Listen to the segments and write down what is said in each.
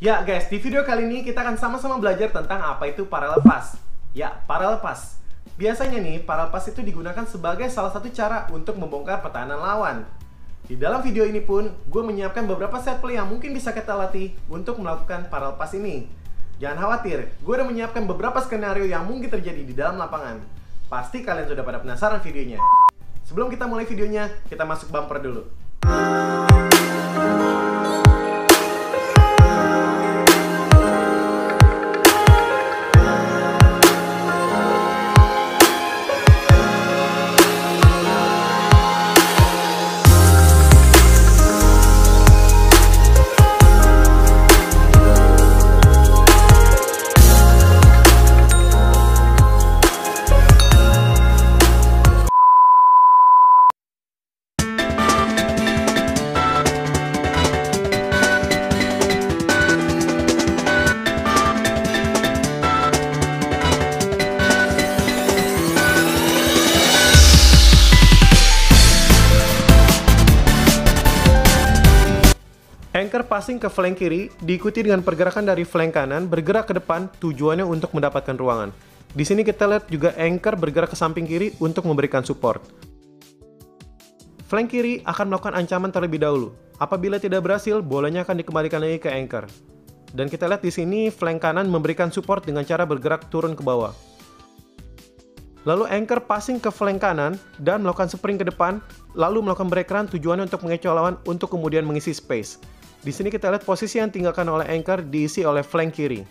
Ya guys, di video kali ini kita akan sama-sama belajar tentang apa itu parallel pass. Ya, parallel pass. Biasanya nih, parallel pass itu digunakan sebagai salah satu cara untuk membongkar pertahanan lawan. Di dalam video ini pun, gue menyiapkan beberapa set play yang mungkin bisa kita latih untuk melakukan parallel pass ini. Jangan khawatir, gue udah menyiapkan beberapa skenario yang mungkin terjadi di dalam lapangan. Pasti kalian sudah pada penasaran videonya. Sebelum kita mulai videonya, kita masuk bumper dulu. Anchor passing ke flank kiri diikuti dengan pergerakan dari flank kanan bergerak ke depan tujuannya untuk mendapatkan ruangan. Di sini kita lihat juga anchor bergerak ke samping kiri untuk memberikan support. Flank kiri akan melakukan ancaman terlebih dahulu. Apabila tidak berhasil, bolanya akan dikembalikan lagi ke anchor. Dan kita lihat di sini flank kanan memberikan support dengan cara bergerak turun ke bawah. Lalu anchor passing ke flank kanan dan melakukan sprint ke depan, lalu melakukan break run tujuannya untuk mengecoh lawan untuk kemudian mengisi space. Di sini kita lihat posisi yang tinggalkan oleh anchor diisi oleh flank kiri.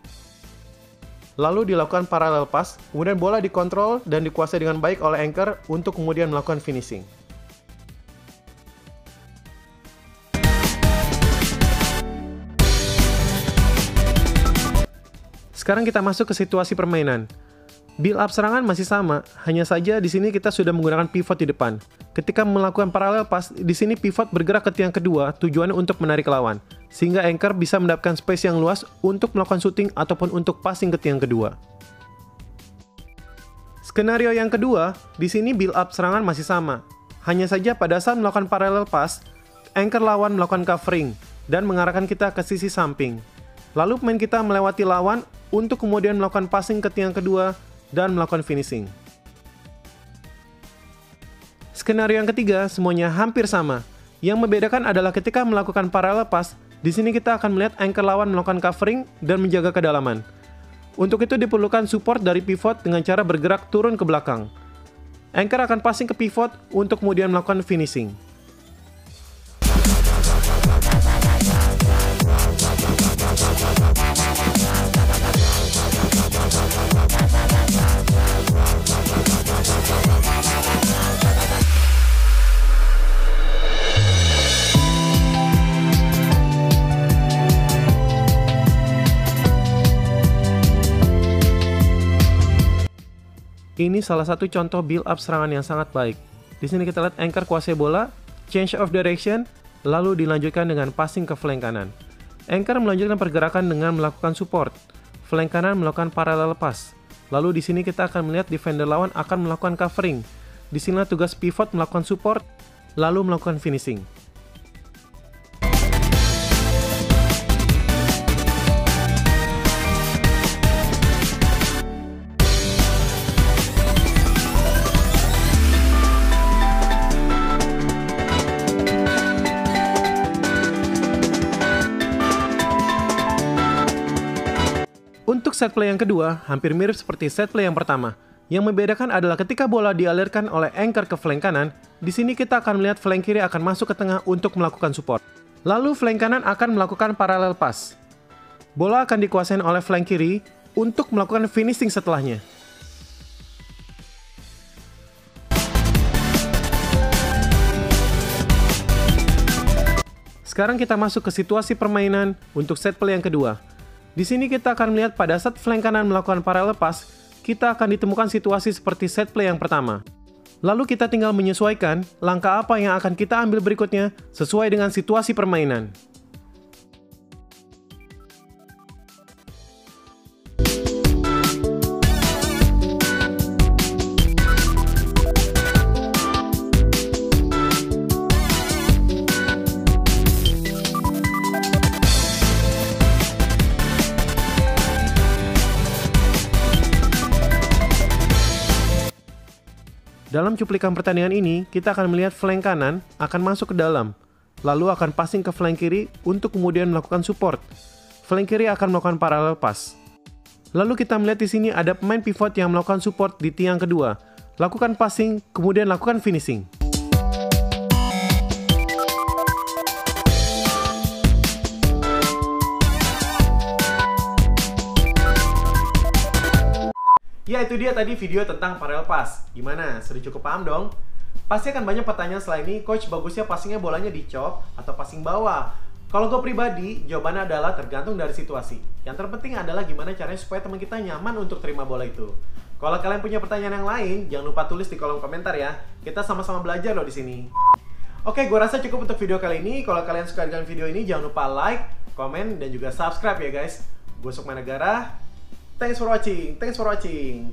Lalu dilakukan parallel pass, kemudian bola dikontrol dan dikuasai dengan baik oleh anchor untuk kemudian melakukan finishing. Sekarang kita masuk ke situasi permainan. Build up serangan masih sama, hanya saja di sini kita sudah menggunakan pivot di depan. Ketika melakukan parallel pass, di sini pivot bergerak ke tiang kedua tujuannya untuk menarik lawan, sehingga anchor bisa mendapatkan space yang luas untuk melakukan shooting ataupun untuk passing ke tiang kedua. Skenario yang kedua, di sini build up serangan masih sama. Hanya saja pada saat melakukan parallel pass, anchor lawan melakukan covering dan mengarahkan kita ke sisi samping. Lalu pemain kita melewati lawan untuk kemudian melakukan passing ke tiang kedua dan melakukan finishing. Skenario yang ketiga semuanya hampir sama. Yang membedakan adalah ketika melakukan parallel pass, di sini kita akan melihat anchor lawan melakukan covering dan menjaga kedalaman. Untuk itu diperlukan support dari pivot dengan cara bergerak turun ke belakang. Anchor akan passing ke pivot untuk kemudian melakukan finishing. Ini salah satu contoh build up serangan yang sangat baik. Di sini kita lihat anchor kuasai bola, change of direction, lalu dilanjutkan dengan passing ke flank kanan. Anchor melanjutkan pergerakan dengan melakukan support. Flank kanan melakukan parallel pass. Lalu di sini kita akan melihat defender lawan akan melakukan covering. Di sini tugas pivot melakukan support, lalu melakukan finishing. Untuk set play yang kedua, hampir mirip seperti set play yang pertama. Yang membedakan adalah ketika bola dialirkan oleh anchor ke flank kanan, di sini kita akan melihat flank kiri akan masuk ke tengah untuk melakukan support. Lalu flank kanan akan melakukan parallel pass. Bola akan dikuasai oleh flank kiri untuk melakukan finishing setelahnya. Sekarang kita masuk ke situasi permainan untuk set play yang kedua. Di sini kita akan melihat pada saat flank kanan melakukan parallel pass, kita akan ditemukan situasi seperti set play yang pertama. Lalu kita tinggal menyesuaikan langkah apa yang akan kita ambil berikutnya sesuai dengan situasi permainan. Dalam cuplikan pertandingan ini, kita akan melihat flank kanan akan masuk ke dalam, lalu akan passing ke flank kiri untuk kemudian melakukan support. Flank kiri akan melakukan parallel pass. Lalu kita melihat di sini ada pemain pivot yang melakukan support di tiang kedua. Lakukan passing, kemudian lakukan finishing. Ya, itu dia tadi video tentang parallel pass. Gimana? Sudah cukup paham dong? Pasti akan banyak pertanyaan setelah ini, coach bagusnya passingnya bolanya di chop atau passing bawah? Kalau gue pribadi, jawabannya adalah tergantung dari situasi. Yang terpenting adalah gimana caranya supaya teman kita nyaman untuk terima bola itu. Kalau kalian punya pertanyaan yang lain, jangan lupa tulis di kolom komentar ya. Kita sama-sama belajar loh di sini. Oke, gue rasa cukup untuk video kali ini. Kalau kalian suka dengan video ini, jangan lupa like, komen, dan juga subscribe ya guys. Gue Sukma Negara. Thanks for watching.